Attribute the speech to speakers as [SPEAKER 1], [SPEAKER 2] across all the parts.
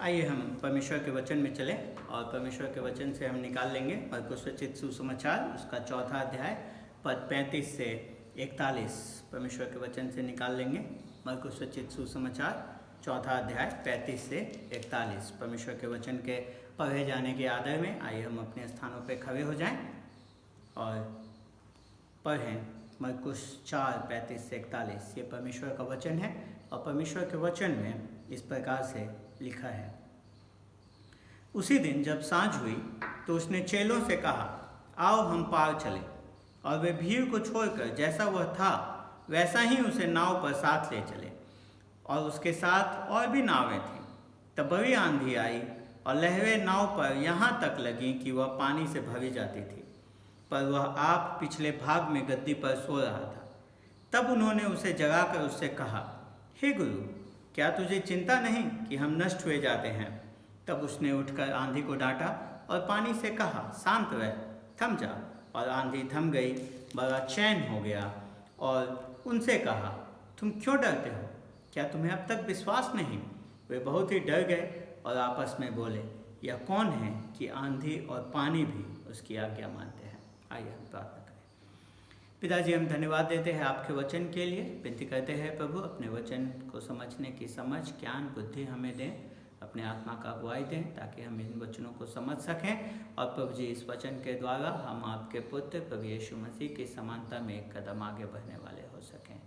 [SPEAKER 1] आइए हम परमेश्वर के वचन में चलें और परमेश्वर के वचन से हम निकाल लेंगे मरकुस रचित सुसमाचार उसका 4था अध्याय पद 35 से 41 परमेश्वर के वचन से निकाल लेंगे। मरकुस रचित सुसमाचार 4था अध्याय 35 से 41 परमेश्वर के वचन के पढ़े जाने के आदर में आइए हम अपने स्थानों पर खड़े हो जाएं और पढ़ें। मरकुस 4:35 से 41 ये परमेश्वर का वचन है और परमेश्वर के वचन में इस प्रकार से लिखा है। उसी दिन जब सांझ हुई तो उसने चेलों से कहा, आओ हम पार चलें। और वे भीड़ को छोड़कर जैसा वह था वैसा ही उसे नाव पर साथ ले चले। और उसके साथ और भी नावें थीं। तब बड़ी आंधी आई और लहरें नाव पर यहाँ तक लगीं कि वह पानी से भरी जाती थी, पर वह आप पिछले भाग में गद्दी पर सो रहा था। तब उन्होंने उसे जगाकर उससे कहा, हे गुरु, क्या तुझे चिंता नहीं कि हम नष्ट हुए जाते हैं? तब उसने उठकर आंधी को डांटा और पानी से कहा, शांत रह, थम जा। और आंधी थम गई, बड़ा चैन हो गया। और उनसे कहा, तुम क्यों डरते हो? क्या तुम्हें अब तक विश्वास नहीं? वे बहुत ही डर गए और आपस में बोले, यह कौन है कि आंधी और पानी भी उसकी आज्ञा मानते हैं। आइए हम प्रार्थना करें। पिताजी, हम धन्यवाद देते हैं आपके वचन के लिए। विनती करते हैं प्रभु, अपने वचन को समझने की समझ, ज्ञान, बुद्धि हमें दें, अपने आत्मा का अगुवाई दें ताकि हम इन वचनों को समझ सकें। और प्रभु जी, इस वचन के द्वारा हम आपके पुत्र प्रभु यीशु मसीह की समानता में एक कदम आगे बढ़ने वाले हो सकें।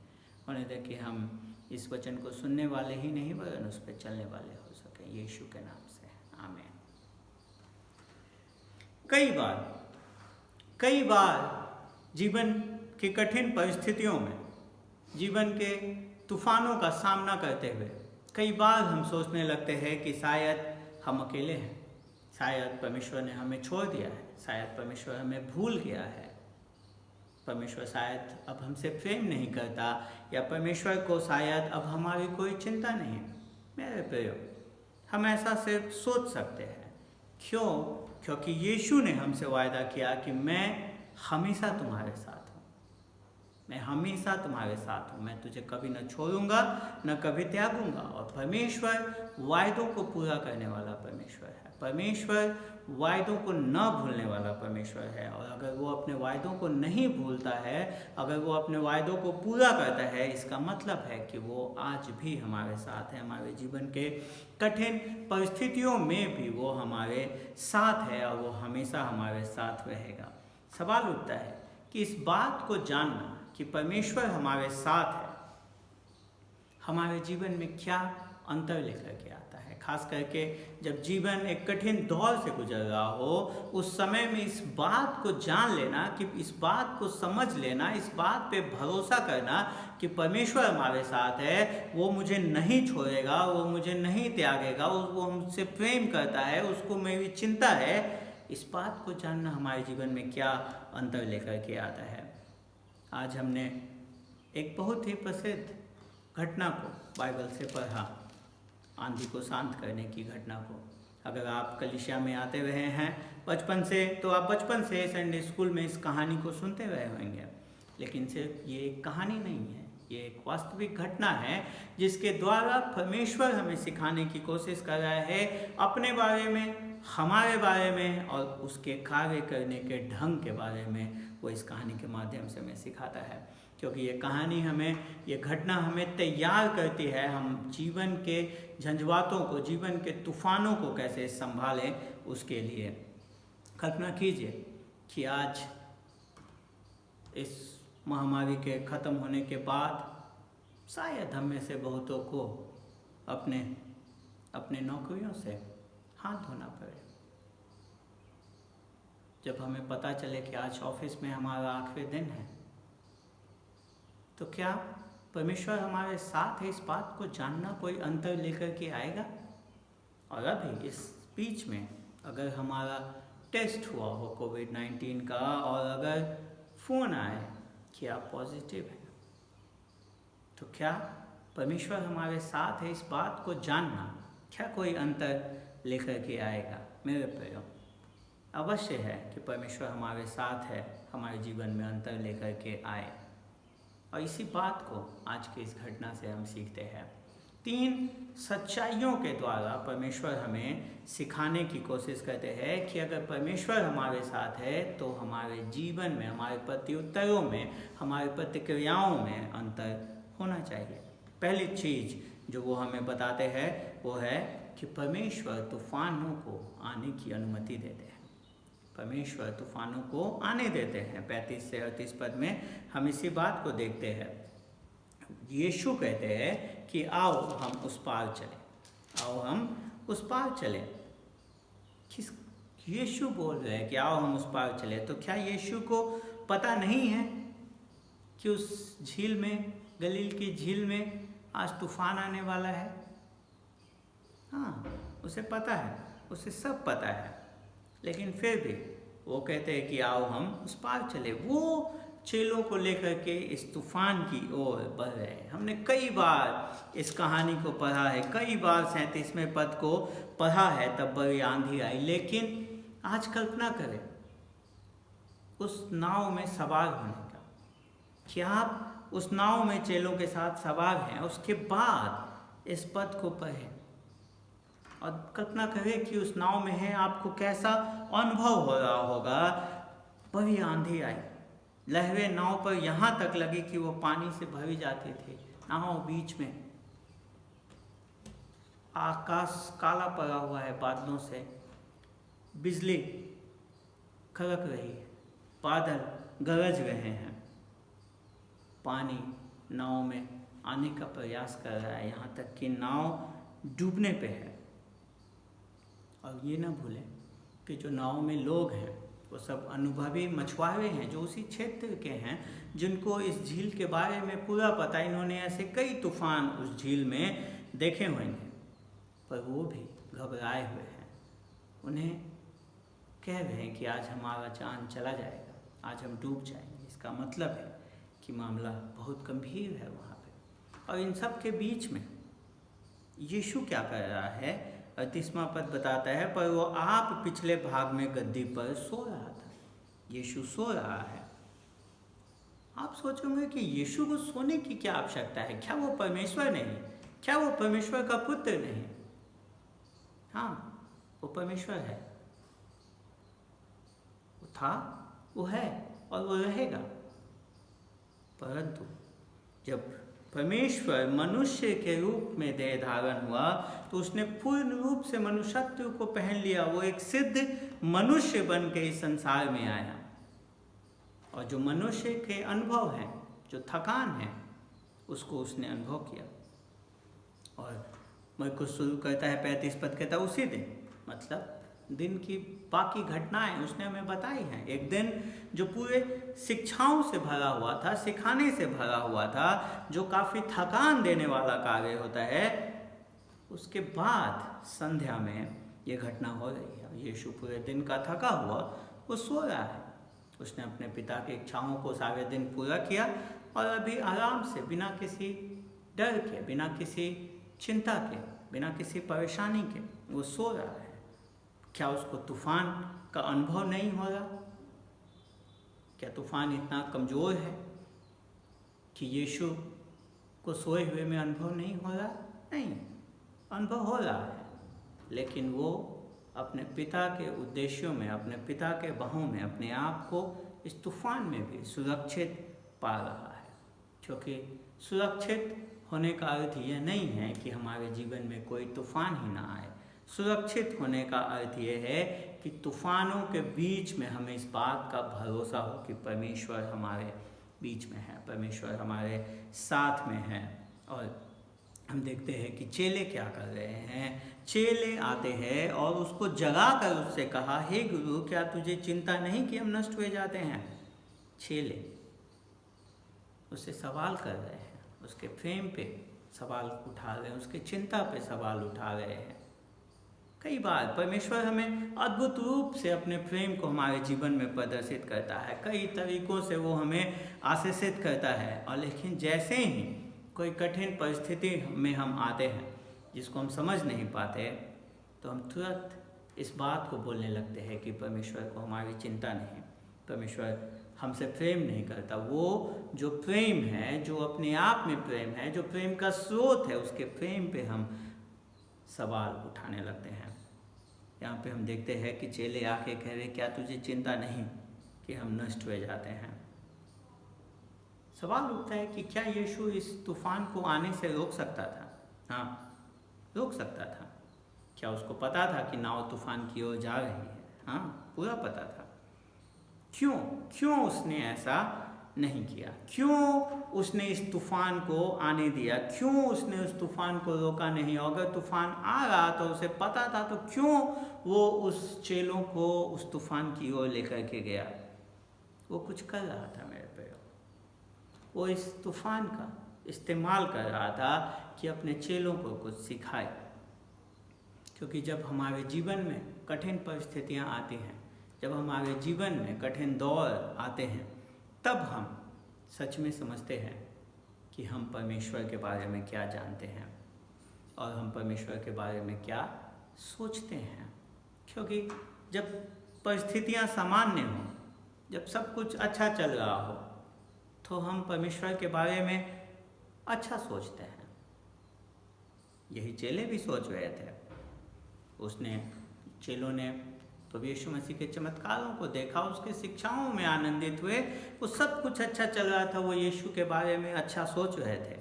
[SPEAKER 1] होने दें कि हम इस वचन को सुनने वाले ही नहीं वरन उस पर चलने वाले हो सकें। यीशु के नाम से आमीन। कई बार जीवन की कठिन परिस्थितियों में, जीवन के तूफानों का सामना करते हुए कई बार हम सोचने लगते हैं कि शायद हम अकेले हैं, शायद परमेश्वर ने हमें छोड़ दिया है, शायद परमेश्वर हमें भूल गया है, परमेश्वर शायद अब हमसे प्रेम नहीं करता, या परमेश्वर को शायद अब हमारी कोई चिंता नहीं। मेरे प्रियो, हम ऐसा सिर्फ सोच सकते हैं। क्यों? क्योंकि यीशु ने हमसे वायदा किया कि मैं हमेशा तुम्हारे साथ हूँ, मैं हमेशा तुम्हारे साथ हूँ, मैं तुझे कभी न छोड़ूंगा न कभी त्यागूंगा। और परमेश्वर वायदों को पूरा करने वाला परमेश्वर है। परमेश्वर वायदों को न भूलने वाला परमेश्वर है। और अगर वो अपने वायदों को नहीं भूलता है, अगर वो अपने वायदों को पूरा करता है, इसका मतलब है कि वो आज भी हमारे साथ है। हमारे जीवन के कठिन परिस्थितियों में भी वो हमारे साथ है और वो हमेशा हमारे साथ रहेगा। सवाल उठता है कि इस बात को जानना कि परमेश्वर हमारे साथ है, हमारे जीवन में क्या अंतर लेकर के आता है। खास करके जब जीवन एक कठिन दौर से गुजर रहा हो, उस समय में इस बात को जान लेना, कि इस बात को समझ लेना, इस बात पे भरोसा करना कि परमेश्वर हमारे साथ है, वो मुझे नहीं छोड़ेगा, वो मुझे नहीं त्यागेगा, वो मुझसे प्रेम करता है, उसको मेरी चिंता है। इस बात को जानना हमारे जीवन में क्या अंतर लेकर के आता है। आज हमने एक बहुत ही प्रसिद्ध घटना को बाइबल से पढ़ा, आंधी को शांत करने की घटना को। अगर आप कलीसिया में आते रहे हैं बचपन से, तो आप बचपन से संडे स्कूल में इस कहानी को सुनते रहे होंगे। लेकिन सिर्फ ये एक कहानी नहीं है, ये एक वास्तविक घटना है जिसके द्वारा परमेश्वर हमें सिखाने की कोशिश कर रहा है अपने बारे में, हमारे बारे में और उसके कार्य करने के ढंग के बारे में। वो इस कहानी के माध्यम से हमें सिखाता है, क्योंकि ये कहानी हमें, ये घटना हमें तैयार करती है हम जीवन के झंझावातों को, जीवन के तूफानों को कैसे संभालें उसके लिए। कल्पना कीजिए कि आज इस महामारी के ख़त्म होने के बाद शायद हम में से बहुतों को अपने नौकरियों से हाथ धोना पड़े। जब हमें पता चले कि आज ऑफिस में हमारा आखिरी दिन है, तो क्या परमेश्वर हमारे साथ है, इस बात को जानना कोई अंतर लेकर के आएगा? और अभी इस बीच में अगर हमारा टेस्ट हुआ हो कोविड-19 का और अगर फ़ोन आए कि आप पॉजिटिव हैं, तो क्या परमेश्वर हमारे साथ है, इस बात को जानना क्या कोई अंतर लेकर के आएगा? मेरे प्रियो, अवश्य है कि परमेश्वर हमारे साथ है, हमारे जीवन में अंतर लेकर के आए। और इसी बात को आज की इस घटना से हम सीखते हैं। 3 सच्चाइयों के द्वारा परमेश्वर हमें सिखाने की कोशिश करते हैं कि अगर परमेश्वर हमारे साथ है तो हमारे जीवन में, हमारे प्रत्युत्तरों में, हमारी प्रतिक्रियाओं में अंतर होना चाहिए। पहली चीज़ जो वो हमें बताते हैं वो है कि परमेश्वर तूफानों को आने की अनुमति देते हैं। परमेश्वर तूफानों को आने देते हैं। 35 से 38 पद में हम इसी बात को देखते हैं। यीशु कहते हैं कि आओ हम उस पार चलें, आओ हम उस पार चलें। किस यीशु बोल रहे हैं कि आओ हम उस पार चलें, तो क्या यीशु को पता नहीं है कि उस झील में, गलील की झील में आज तूफान आने वाला है? हाँ, उसे पता है, उसे सब पता है, लेकिन फिर भी वो कहते हैं कि आओ हम उस पार चले। वो चेलों को लेकर के इस तूफान की ओर बढ़ रहे हैं। हमने कई बार इस कहानी को पढ़ा है, कई बार 37वें पद को पढ़ा है, तब बड़ी आंधी आई। लेकिन आज कल्पना करें उस नाव में सवार होने का। क्या आप उस नाव में चेलों के साथ सवार हैं? उसके बाद इस पद को पढ़ें और कल्पना करें कि उस नाव में है, आपको कैसा अनुभव हो रहा होगा। बड़ी आंधी आई, लहरें नाव पर यहाँ तक लगी कि वो पानी से भरी जाती थी। नाव बीच में, आकाश काला पड़ा हुआ है बादलों से, बिजली कड़क रही है, बादल गरज रहे हैं, पानी नाव में आने का प्रयास कर रहा है, यहाँ तक कि नाव डूबने पे है। और ये ना भूलें कि जो नाव में लोग हैं वो सब अनुभवी मछुआरे हैं, जो उसी क्षेत्र के हैं, जिनको इस झील के बारे में पूरा पता। इन्होंने ऐसे कई तूफान उस झील में देखे होंगे, पर वो भी घबराए हुए हैं। उन्हें कह रहे हैं कि आज हमारा जान चला जाएगा, आज हम डूब जाएंगे। इसका मतलब है कि मामला बहुत गंभीर है वहाँ पे। और इन सब के बीच में यीशु क्या कर रहा है? 38वां पद बताता है, पर वो आप पिछले भाग में गद्दी पर सो रहा था। यीशु सो रहा है। आप सोचोगे कि यीशु को सोने की क्या आवश्यकता है? क्या वो परमेश्वर नहीं? क्या वो परमेश्वर का पुत्र नहीं? हाँ, वो परमेश्वर है। वो था, वो है और वो रहेगा। परंतु जब परमेश्वर मनुष्य के रूप में देह धारण हुआ तो उसने पूर्ण रूप से मनुष्यत्व को पहन लिया। वो एक सिद्ध मनुष्य बन के इस संसार में आया, और जो मनुष्य के अनुभव हैं, जो थकान है, उसको उसने अनुभव किया। और मरकुस शुरू करता है 35 पद कहता उसी दिन, मतलब दिन की बाकी घटनाएं उसने हमें बताई हैं। एक दिन जो पूरे शिक्षाओं से भरा हुआ था, सिखाने से भरा हुआ था, जो काफ़ी थकान देने वाला कार्य होता है, उसके बाद संध्या में ये घटना हो रही है। यीशु पूरे दिन का थका हुआ वो सो रहा है। उसने अपने पिता की इच्छाओं को सारे दिन पूरा किया और अभी आराम से, बिना किसी डर के, बिना किसी चिंता के, बिना किसी परेशानी के वो सो रहा है। क्या उसको तूफान का अनुभव नहीं हो रहा? क्या तूफान इतना कमज़ोर है कि यीशु को सोए हुए में अनुभव नहीं हो रहा? नहीं, अनुभव हो रहा है, लेकिन वो अपने पिता के उद्देश्यों में, अपने पिता के बाहों में अपने आप को इस तूफान में भी सुरक्षित पा रहा है। क्योंकि सुरक्षित होने का अर्थ यह नहीं है कि हमारे जीवन में कोई तूफान ही ना आए। सुरक्षित होने का अर्थ ये है कि तूफानों के बीच में हमें इस बात का भरोसा हो कि परमेश्वर हमारे बीच में है, परमेश्वर हमारे साथ में है। और हम देखते हैं कि चेले क्या कर रहे हैं। चेले आते हैं और उसको जगा कर उससे कहा, हे गुरु, क्या तुझे चिंता नहीं कि हम नष्ट हुए जाते हैं? चेले उससे सवाल कर रहे हैं, उसके प्रेम पे सवाल उठा रहे हैं, उसके चिंता पे सवाल उठा रहे हैं। कई बार परमेश्वर हमें अद्भुत रूप से अपने प्रेम को हमारे जीवन में प्रदर्शित करता है, कई तरीकों से वो हमें आशीषित करता है। और लेकिन जैसे ही कोई कठिन परिस्थिति में हम आते हैं जिसको हम समझ नहीं पाते, तो हम तुरंत इस बात को बोलने लगते हैं कि परमेश्वर को हमारी चिंता नहीं, परमेश्वर हमसे प्रेम नहीं करता। वो जो प्रेम है, जो अपने आप में प्रेम है, जो प्रेम का स्रोत है, उसके प्रेम पे हम सवाल उठाने लगते हैं। यहाँ पे हम देखते हैं कि चेले आके कह रहे, क्या तुझे चिंता नहीं कि हम नष्ट हुए जाते हैं। सवाल उठता है कि क्या यीशु इस तूफान को आने से रोक सकता था? हाँ, रोक सकता था। क्या उसको पता था कि नाव तूफान की ओर जा रही है? हाँ, पूरा पता था। क्यों उसने ऐसा नहीं किया? क्यों उसने इस तूफान को आने दिया? क्यों उसने उस तूफान को रोका नहीं? अगर तूफान आ रहा तो उसे पता था, तो क्यों वो उस चेलों को उस तूफान की ओर लेकर के गया? वो कुछ कर रहा था मेरे पे। वो इस तूफान का इस्तेमाल कर रहा था कि अपने चेलों को कुछ सिखाए। क्योंकि जब हमारे जीवन में कठिन परिस्थितियाँ आती हैं, जब हमारे जीवन में कठिन दौर आते हैं, तब हम सच में समझते हैं कि हम परमेश्वर के बारे में क्या जानते हैं और हम परमेश्वर के बारे में क्या सोचते हैं। क्योंकि जब परिस्थितियाँ सामान्य हों, जब सब कुछ अच्छा चल रहा हो, तो हम परमेश्वर के बारे में अच्छा सोचते हैं। यही चेले भी सोच रहे थे। चेलों ने प्रभु यीशु मसीह के चमत्कारों को देखा, उसके शिक्षाओं में आनंदित हुए। वो सब कुछ अच्छा चल रहा था, वो यीशु के बारे में अच्छा सोच रहे थे।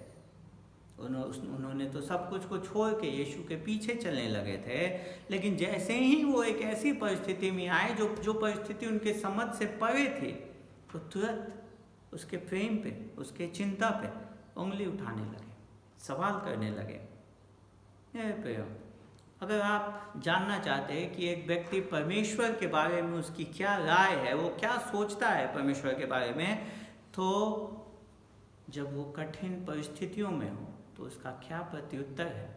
[SPEAKER 1] उन्होंने तो सब कुछ को छोड़ के यीशु के पीछे चलने लगे थे। लेकिन जैसे ही वो एक ऐसी परिस्थिति में आए जो परिस्थिति उनके समझ से परे थी, तो तुरंत उसके प्रेम पे, उसके चिंता पे उंगली उठाने लगे, सवाल करने लगे। अगर आप जानना चाहते हैं कि एक व्यक्ति परमेश्वर के बारे में उसकी क्या राय है, वो क्या सोचता है परमेश्वर के बारे में, तो जब वो कठिन परिस्थितियों में हो तो उसका क्या प्रत्युत्तर है,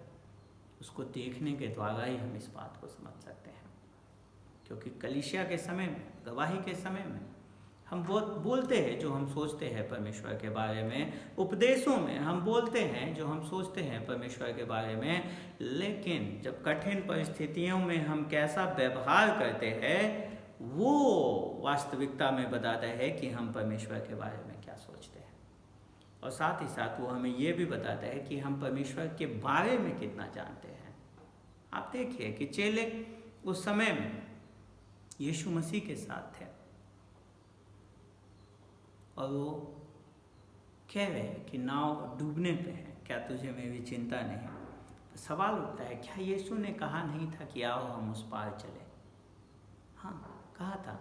[SPEAKER 1] उसको देखने के द्वारा ही हम इस बात को समझ सकते हैं। क्योंकि कलीसिया के समय में, गवाही के समय में हम बहुत बोलते हैं जो हम सोचते हैं परमेश्वर के बारे में, उपदेशों में हम बोलते हैं जो हम सोचते हैं परमेश्वर के बारे में, लेकिन जब कठिन परिस्थितियों में हम कैसा व्यवहार करते हैं, वो वास्तविकता में बताता है कि हम परमेश्वर के बारे में क्या सोचते हैं। और साथ ही साथ वो हमें ये भी बताता है कि हम परमेश्वर के बारे में कितना जानते हैं। आप देखिए कि चेले उस समय में यीशु मसीह के साथ थे और वो कह रहे हैं कि नाव डूबने पे है, क्या तुझे मेरी चिंता नहीं? तो सवाल उठता है, क्या यीशु ने कहा नहीं था कि आओ हम उस पार चले? हाँ, कहा था।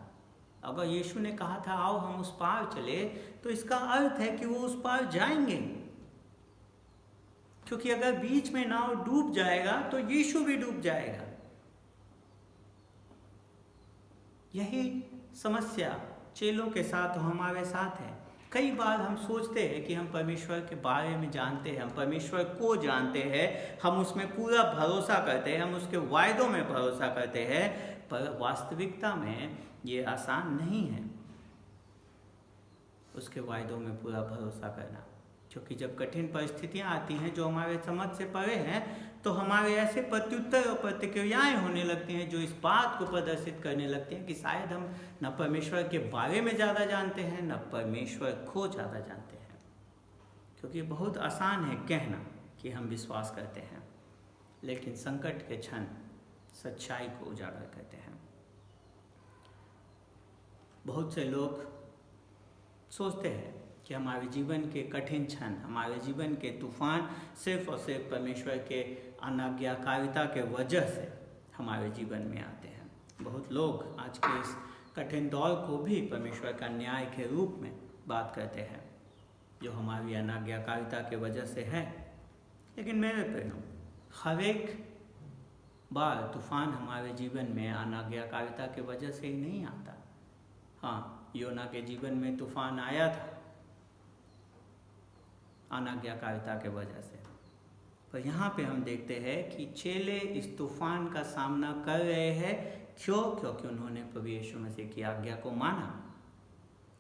[SPEAKER 1] अगर यीशु ने कहा था आओ हम उस पार चले, तो इसका अर्थ है कि वो उस पार जाएंगे। क्योंकि अगर बीच में नाव डूब जाएगा तो यीशु भी डूब जाएगा। यही समस्या चेलों के साथ हमारे साथ है। कई बार हम सोचते हैं कि हम परमेश्वर के बारे में जानते हैं, हम परमेश्वर को जानते हैं, हम उसमें पूरा भरोसा करते हैं, हम उसके वायदों में भरोसा करते हैं, पर वास्तविकता में ये आसान नहीं है उसके वायदों में पूरा भरोसा करना। क्योंकि जब कठिन परिस्थितियां आती हैं जो हमारे समझ से परे हैं, तो हमारे ऐसे प्रत्युत्तर और प्रतिक्रियाएं होने लगती हैं जो इस बात को प्रदर्शित करने लगती हैं कि शायद हम न परमेश्वर के बारे में ज़्यादा जानते हैं, न परमेश्वर को ज़्यादा जानते हैं। क्योंकि बहुत आसान है कहना कि हम विश्वास करते हैं, लेकिन संकट के क्षण सच्चाई को उजागर करते हैं। बहुत से लोग सोचते हैं कि हमारे जीवन के कठिन क्षण, हमारे जीवन के तूफान सिर्फ और सिर्फ परमेश्वर के अनाज्ञाकारिता के वजह से हमारे जीवन में आते हैं। बहुत लोग आज के इस कठिन दौर को भी परमेश्वर का न्याय के रूप में बात करते हैं, जो हमारी अनाज्ञाकारिता के वजह से है। लेकिन मेरे प्रियो, हर एक बार तूफान हमारे जीवन में अनाज्ञाकारिता के वजह से ही नहीं आता। हाँ, योना के जीवन में तूफान आया था अनाज्ञाकारिता के वजह से, पर यहाँ पे हम देखते हैं कि चेले इस तूफान का सामना कर रहे हैं। क्योंकि उन्होंने प्रभु यीशु मसीह की आज्ञा को माना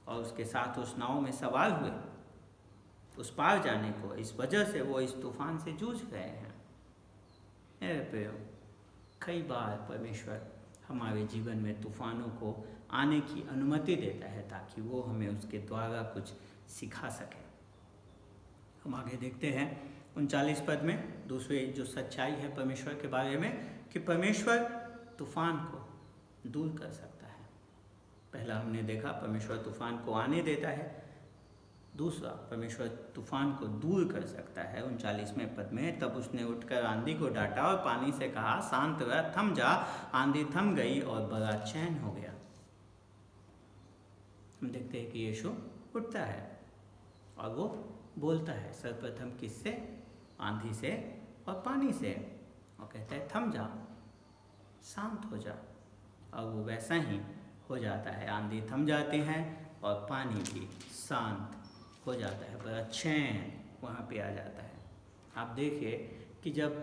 [SPEAKER 1] और उसके साथ उस नाव में सवार हुए उस पार जाने को। इस वजह से वो इस तूफान से जूझ रहे हैं। मेरे प्रियो, कई बार परमेश्वर हमारे जीवन में तूफानों को आने की अनुमति देता है ताकि वो हमें उसके द्वारा कुछ सिखा सके। हम आगे देखते हैं 39 पद में दूसरी जो सच्चाई है परमेश्वर के बारे में कि परमेश्वर तूफान को दूर कर सकता है। पहला हमने देखा परमेश्वर तूफान को आने देता है, दूसरा परमेश्वर तूफान को दूर कर सकता है। 39वें पद में तब उसने उठकर आंधी को डांटा और पानी से कहा, शांत रह, थम जा। आंधी थम गई और बड़ा चैन हो गया। हम देखते हैं कि यीशु उठता है और वो बोलता है सर्वप्रथम किससे? आंधी से और पानी से, और कहता है थम जा, शांत हो जा। और वो वैसा ही हो जाता है। आंधी थम जाती है और पानी भी शांत हो जाता है, बड़ा चैन वहाँ पे आ जाता है। आप देखिए कि जब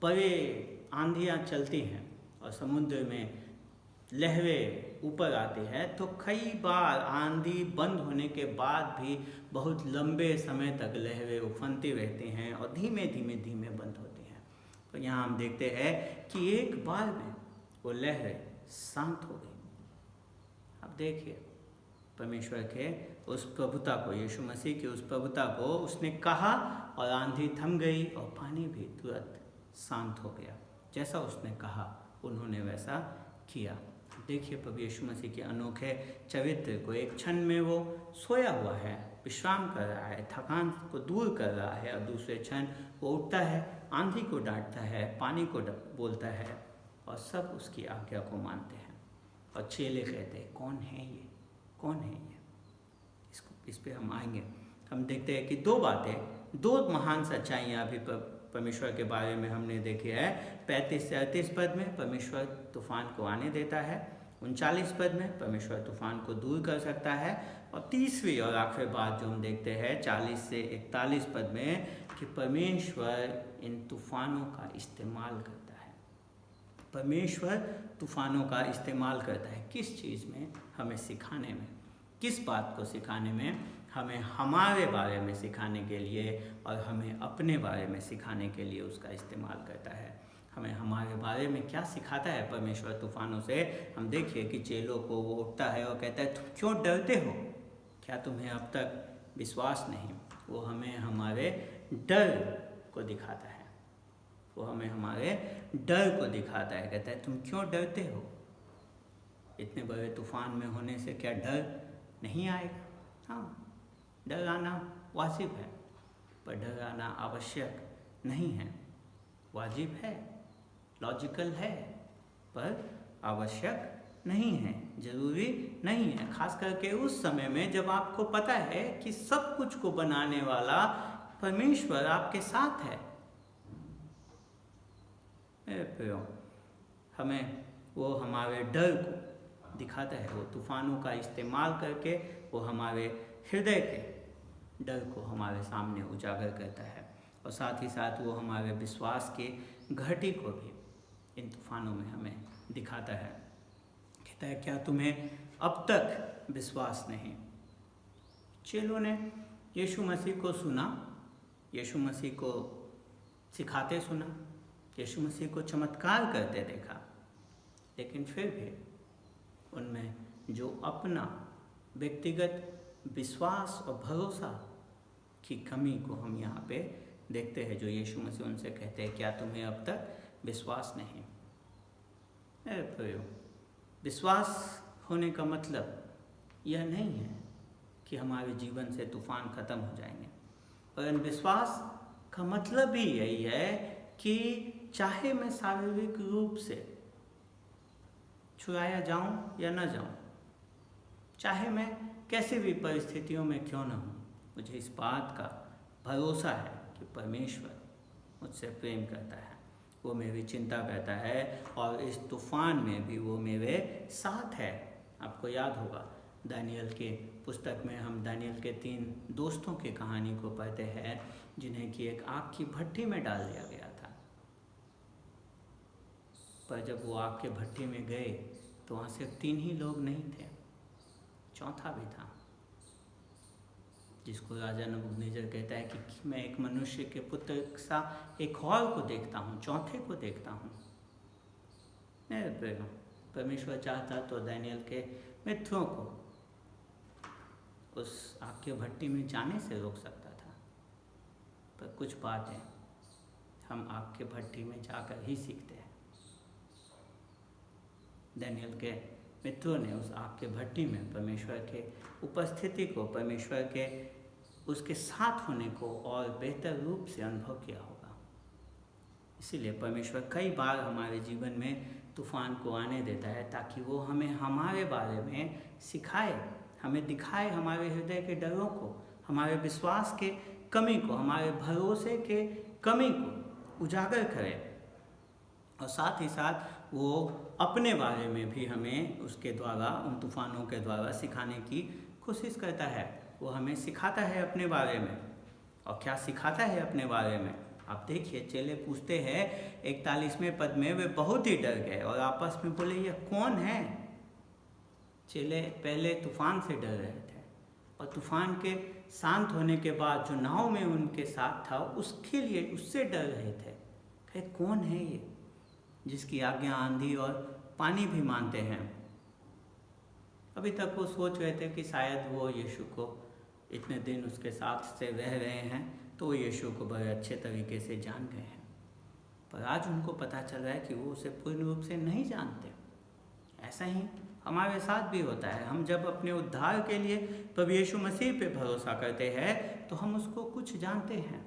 [SPEAKER 1] बड़े आंधियाँ चलती हैं और समुद्र में लहरें ऊपर आती है तो कई बार आंधी बंद होने के बाद भी बहुत लंबे समय तक लहरें उफनती रहती हैं और धीमे धीमे बंद होती हैं। तो यहाँ हम देखते हैं कि एक बार में वो लहरें शांत हो गई। अब देखिए परमेश्वर के उस प्रभुता को, यीशु मसीह की उस प्रभुता को उसने कहा और आंधी थम गई और पानी भी तुरंत शांत हो गया। जैसा उसने कहा उन्होंने वैसा किया। देखिए प्रभु यीशु मसीह के अनोखे चरित्र को, एक क्षण में वो सोया हुआ है, विश्राम कर रहा है, थकान को दूर कर रहा है, और दूसरे क्षण वो उठता है, आंधी को डांटता है, पानी को बोलता है और सब उसकी आज्ञा को मानते हैं। और चेले कहते हैं कौन है ये, कौन है ये? इस पे हम आएंगे। हम देखते हैं कि दो बातें, दो महान सच्चाइयाँ अभी परमेश्वर के बारे में हमने देखी है। 35 से 38 पद में परमेश्वर तूफान को आने देता है, 39 पद में परमेश्वर तूफान को दूर कर सकता है, और तीसरी और आखिरी बात जो हम देखते हैं 40 से 41 पद में कि परमेश्वर इन तूफानों का इस्तेमाल करता है। परमेश्वर तूफानों का इस्तेमाल करता है किस चीज़ में? हमें सिखाने में। किस बात को सिखाने में? हमें हमारे बारे में सिखाने के लिए और हमें अपने बारे में सिखाने के लिए उसका इस्तेमाल करता है। हमें हमारे बारे में क्या सिखाता है परमेश्वर तूफानों से? हम देखिए कि चेलों को वो उठता है और कहता है तुम क्यों डरते हो? क्या तुम्हें अब तक विश्वास नहीं? वो हमें हमारे डर को दिखाता है, वो हमें हमारे डर को दिखाता है। कहता है तुम क्यों डरते हो? इतने बड़े तूफान में होने से क्या डर नहीं आएगा? हाँ, डर आना वाजिब है, पर डर आना आवश्यक नहीं है। वाजिब है, लॉजिकल है, पर आवश्यक नहीं है, जरूरी नहीं है। खास करके उस समय में जब आपको पता है कि सब कुछ को बनाने वाला परमेश्वर आपके साथ है। मेरे प्रियो, हमें वो हमारे डर को दिखाता है। वो तूफानों का इस्तेमाल करके वो हमारे हृदय के डर को हमारे सामने उजागर करता है, और साथ ही साथ वो हमारे विश्वास के घटी को भी इन तूफानों में हमें दिखाता है। कहता है क्या तुम्हें अब तक विश्वास नहीं? चेलों ने यीशु मसीह को सुना, यीशु मसीह को सिखाते सुना, यीशु मसीह को चमत्कार करते देखा, लेकिन फिर भी उनमें जो अपना व्यक्तिगत विश्वास और भरोसा की कमी को हम यहाँ पे देखते हैं, जो यीशु मसीह उनसे कहते हैं क्या तुम्हें अब तक विश्वास नहीं? मेरे प्रियो, विश्वास होने का मतलब यह नहीं है कि हमारे जीवन से तूफान खत्म हो जाएंगे, पर विश्वास का मतलब भी यही है कि चाहे मैं शारीरिक रूप से छुड़ाया जाऊं या न जाऊं, चाहे मैं कैसे भी परिस्थितियों में क्यों न हूं, मुझे इस बात का भरोसा है कि परमेश्वर मुझसे प्रेम करता है, वो मेरी चिंता करता है, और इस तूफान में भी वो मेरे साथ है। आपको याद होगा दानियल के पुस्तक में हम दानियल के 3 दोस्तों की कहानी को पढ़ते हैं जिन्हें कि एक आग की भट्टी में डाल दिया गया था। पर जब वो आग के भट्टी में गए तो वहाँ सिर्फ 3 ही लोग नहीं थे, चौथा भी था, जिसको राजा नबूकदनेस्सर कहता है कि मैं एक मनुष्य के पुत्र सा एक और को देखता हूँ, चौथे को देखता हूँ। मेरे प्रियो, परमेश्वर चाहता तो दानियल के मित्रों को उस आग की भट्टी में जाने से रोक सकता था, पर कुछ बातें हम आग की भट्टी में जाकर ही सीखते हैं। दानियल के मित्रों ने उस आग के भट्टी में परमेश्वर के उपस्थिति को, परमेश्वर के उसके साथ होने को और बेहतर रूप से अनुभव किया होगा। इसीलिए परमेश्वर कई बार हमारे जीवन में तूफान को आने देता है ताकि वो हमें हमारे बारे में सिखाए, हमें दिखाए हमारे हृदय के डरों को, हमारे विश्वास के कमी को, हमारे भरोसे के कमी को उजागर करे, और साथ ही साथ वो अपने बारे में भी हमें उसके द्वारा, उन तूफानों के द्वारा सिखाने की कोशिश करता है। वो हमें सिखाता है अपने बारे में। और क्या सिखाता है अपने बारे में? आप देखिए, चेले पूछते हैं 41वें पद में, वे बहुत ही डर गए और आपस में बोले, ये कौन है? चेले पहले तूफान से डर रहे थे और तूफान के शांत होने के बाद जो नाव में उनके साथ था उसके लिए, उससे डर रहे थे। कहे, कौन है ये जिसकी आज्ञा आंधी और पानी भी मानते हैं? अभी तक वो सोच रहे थे कि शायद वो यीशु को इतने दिन उसके साथ से रह रहे हैं तो वो यीशु को बड़े अच्छे तरीके से जान गए हैं, पर आज उनको पता चल रहा है कि वो उसे पूर्ण रूप से नहीं जानते। ऐसा ही हमारे साथ भी होता है। हम जब अपने उद्धार के लिए प्रभु यीशु मसीह पे भरोसा करते हैं तो हम उसको कुछ जानते हैं,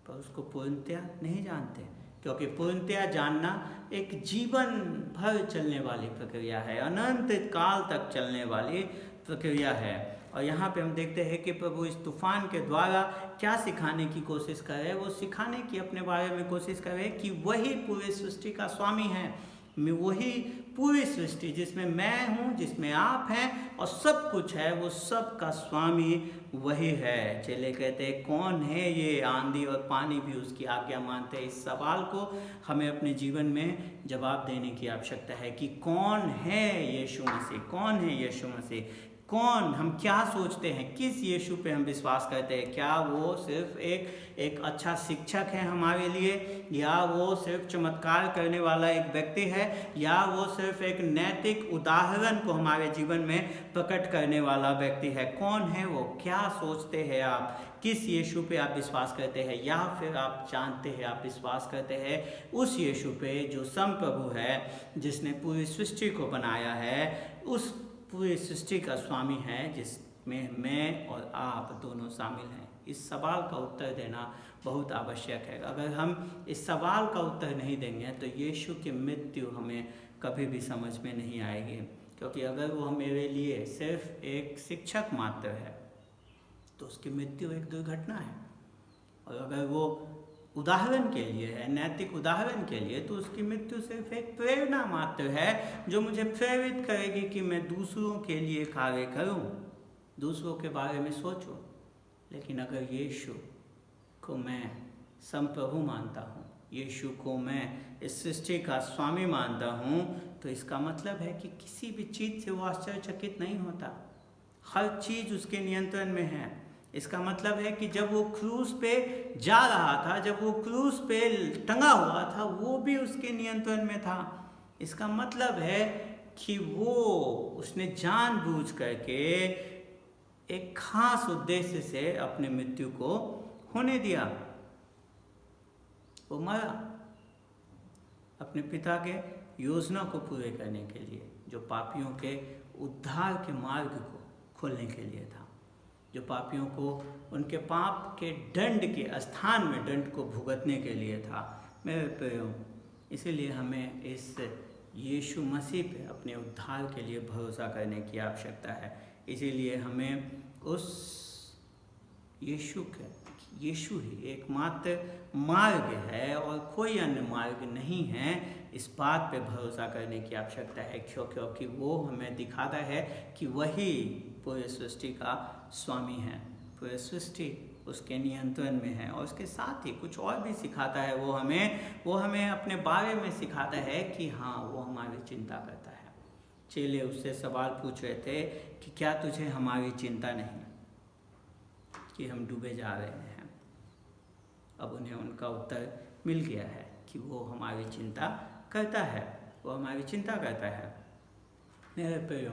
[SPEAKER 1] पर उसको पूर्णतया नहीं जानते, क्योंकि पूर्णतया जानना एक जीवन भर चलने वाली प्रक्रिया है, अनंत काल तक चलने वाली प्रक्रिया है। और यहाँ पे हम देखते हैं कि प्रभु इस तूफान के द्वारा क्या सिखाने की कोशिश कर रहे हैं। वो सिखाने की अपने बारे में कोशिश कर रहे हैं कि वही पूरी सृष्टि का स्वामी है, वही पूरी सृष्टि जिसमें मैं हूँ, जिसमें आप हैं और सब कुछ है, वो सब का स्वामी वही है। चेले कहते हैं, कौन है ये? आंधी और पानी भी उसकी आज्ञा मानते हैं। इस सवाल को हमें अपने जीवन में जवाब देने की आवश्यकता है कि कौन है यीशु मसीह? कौन है यीशु मसीह? कौन? हम क्या सोचते हैं? किस यीशु पे हम विश्वास करते हैं? क्या वो सिर्फ एक अच्छा शिक्षक है हमारे लिए, या वो सिर्फ चमत्कार करने वाला एक व्यक्ति है, या वो सिर्फ एक नैतिक उदाहरण को हमारे जीवन में प्रकट करने वाला व्यक्ति है? कौन है वो? क्या सोचते हैं आप? किस यीशु पे आप विश्वास करते हैं? या फिर आप जानते हैं, आप विश्वास करते हैं उस यीशु पे जो संप्रभु है, जिसने पूरी सृष्टि को बनाया है, उस पूरी सृष्टि का स्वामी है जिसमें मैं और आप दोनों शामिल हैं? इस सवाल का उत्तर देना बहुत आवश्यक है। अगर हम इस सवाल का उत्तर नहीं देंगे तो यीशु की मृत्यु हमें कभी भी समझ में नहीं आएगी, क्योंकि अगर वो मेरे लिए सिर्फ एक शिक्षक मात्र है तो उसकी मृत्यु एक दुर्घटना है, और अगर वो उदाहरण के लिए है, नैतिक उदाहरण के लिए, तो उसकी मृत्यु सिर्फ एक प्रेरणा मात्र है जो मुझे प्रेरित करेगी कि मैं दूसरों के लिए कार्य करूं, दूसरों के बारे में सोचूं। लेकिन अगर यीशु को मैं संप्रभु मानता हूं, यीशु को मैं इस सृष्टि का स्वामी मानता हूं, तो इसका मतलब है कि किसी भी चीज़ से वो आश्चर्यचकित नहीं होता। हर चीज़ उसके नियंत्रण में है। इसका मतलब है कि जब वो क्रूस पे जा रहा था, जब वो क्रूस पे टंगा हुआ था, वो भी उसके नियंत्रण में था। इसका मतलब है कि उसने जानबूझ करके एक खास उद्देश्य से अपने मृत्यु को होने दिया। वो मरा अपने पिता के योजना को पूरे करने के लिए, जो पापियों के उद्धार के मार्ग को खोलने के लिए था, जो पापियों को उनके पाप के दंड के स्थान में दंड को भुगतने के लिए था। मेरे प्रियो, इसीलिए हमें इस यीशु मसीह पे अपने उद्धार के लिए भरोसा करने की आवश्यकता है। इसीलिए हमें उस यीशु ही एकमात्र मार्ग है और कोई अन्य मार्ग नहीं है, इस बात पे भरोसा करने की आवश्यकता है, क्योंकि वो हमें दिखाता है कि वही पूरी सृष्टि का स्वामी है, पूरी सृष्टि उसके नियंत्रण में है। और उसके साथ ही कुछ और भी सिखाता है। वो हमें अपने बारे में सिखाता है कि हाँ, वो हमारी चिंता करता है। चेले उससे सवाल पूछ रहे थे कि क्या तुझे हमारी चिंता नहीं कि हम डूबे जा रहे हैं? अब उन्हें उनका उत्तर मिल गया है कि वो हमारी चिंता करता है। वो हमारी चिंता करता है। मेरे प्रियो,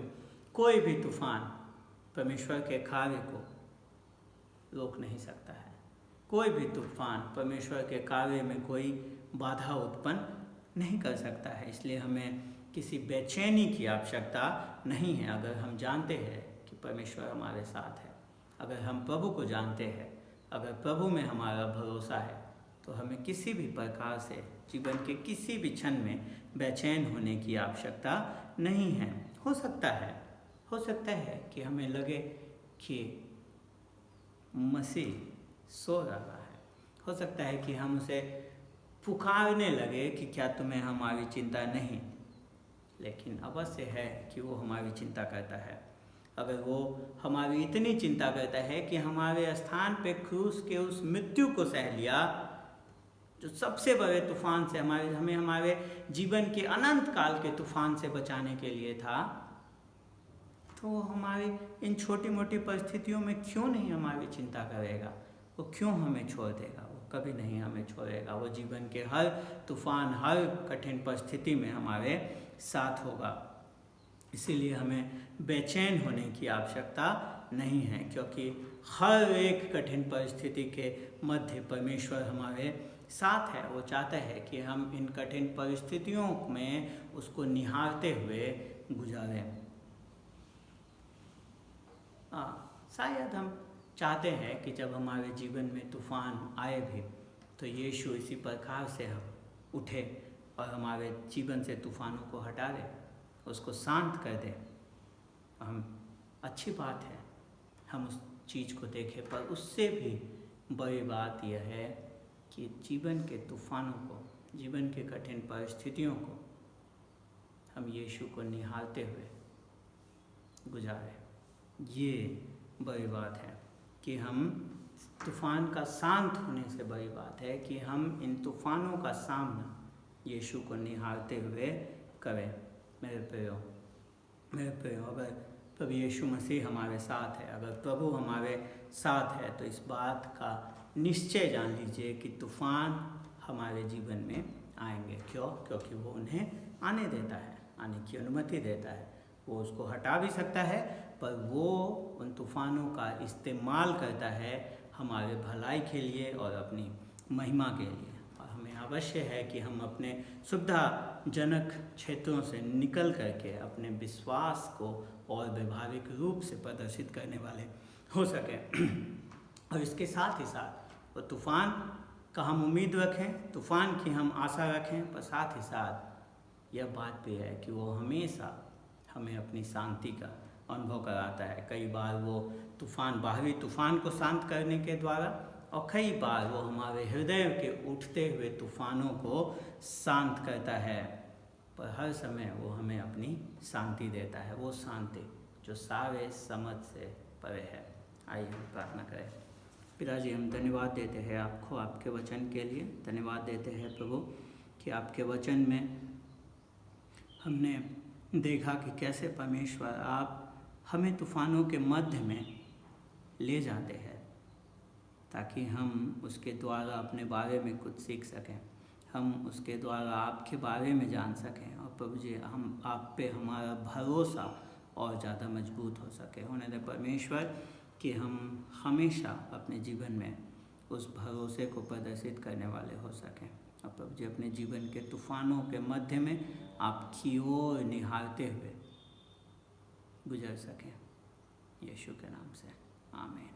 [SPEAKER 1] कोई भी तूफान परमेश्वर के कार्य को रोक नहीं सकता है। कोई भी तूफान परमेश्वर के कार्य में कोई बाधा उत्पन्न नहीं कर सकता है। इसलिए हमें किसी बेचैनी की आवश्यकता नहीं है। अगर हम जानते हैं कि परमेश्वर हमारे साथ है, अगर हम प्रभु को जानते हैं, अगर प्रभु में हमारा भरोसा है, तो हमें किसी भी प्रकार से जीवन के किसी भी क्षण में बेचैन होने की आवश्यकता नहीं है। हो सकता है कि हमें लगे कि मसीह सो रहा है। हो सकता है कि हम उसे पुकारने लगे कि क्या तुम्हें हमारी चिंता नहीं। लेकिन अवश्य है कि वो हमारी चिंता करता है। अगर वो हमारी इतनी चिंता करता है कि हमारे स्थान पे क्रूस के उस मृत्यु को सह लिया, जो सबसे बड़े तूफान से हमें हमारे जीवन के अनंत काल के तूफान से बचाने के लिए था, तो वो हमारी इन छोटी मोटी परिस्थितियों में क्यों नहीं हमारी चिंता करेगा? वो क्यों हमें छोड़ देगा? वो कभी नहीं हमें छोड़ेगा। वो जीवन के हर तूफान, हर कठिन परिस्थिति में हमारे साथ होगा। इसीलिए हमें बेचैन होने की आवश्यकता नहीं है, क्योंकि हर एक कठिन परिस्थिति के मध्य परमेश्वर हमारे साथ है। वो चाहता है कि हम इन कठिन परिस्थितियों में उसको निहारते हुए गुजारें। शायद हम चाहते हैं कि जब हमारे जीवन में तूफान आए भी, तो यीशु इसी प्रकार से हम उठे और हमारे जीवन से तूफानों को हटा दे, उसको शांत कर दे। हम अच्छी बात है हम उस चीज़ को देखें, पर उससे भी बड़ी बात यह है कि जीवन के तूफानों को, जीवन के कठिन परिस्थितियों को हम यीशु को निहारते हुए गुजारें। ये बड़ी बात है कि हम तूफान का शांत होने से बड़ी बात है कि हम इन तूफानों का सामना यीशु को निहारते हुए करें। मेरे प्रियो, अगर प्रभु यीशु मसीह हमारे साथ है, अगर प्रभु हमारे साथ है, तो इस बात का निश्चय जान लीजिए कि तूफान हमारे जीवन में आएंगे। क्यों? क्योंकि वो उन्हें आने देता है, आने की अनुमति देता है। वो उसको हटा भी सकता है, पर वो उन तूफानों का इस्तेमाल करता है हमारे भलाई के लिए और अपनी महिमा के लिए। और हमें अवश्य है कि हम अपने सुविधाजनक क्षेत्रों से निकल करके अपने विश्वास को और व्यवहारिक रूप से प्रदर्शित करने वाले हो सकें। और इसके साथ ही साथ वो तूफ़ान का हम उम्मीद रखें, तूफ़ान की हम आशा रखें, पर साथ ही साथ यह बात भी है कि वो हमेशा हमें अपनी शांति का अनुभव कराता है। कई बार वो तूफ़ान, बाहरी तूफ़ान को शांत करने के द्वारा, और कई बार वो हमारे हृदय के उठते हुए तूफ़ानों को शांत करता है। पर हर समय वो हमें अपनी शांति देता है, वो शांति जो सारे समझ से परे है। आइए हम प्रार्थना करें। पिताजी, हम धन्यवाद देते हैं आपको, आपके वचन के लिए धन्यवाद देते हैं प्रभु, कि आपके वचन में हमने देखा कि कैसे परमेश्वर आप हमें तूफ़ानों के मध्य में ले जाते हैं, ताकि हम उसके द्वारा अपने बारे में कुछ सीख सकें, हम उसके द्वारा आपके बारे में जान सकें, और प्रभु जी हम आप पे हमारा भरोसा और ज़्यादा मजबूत हो सके। होने दे परमेश्वर कि हम हमेशा अपने जीवन में उस भरोसे को प्रदर्शित करने वाले हो सकें, और प्रभु जी अपने जीवन के तूफ़ानों के मध्य में आपकी ओर निहारते हुए गुजर सकें। यीशु के नाम से आमीन।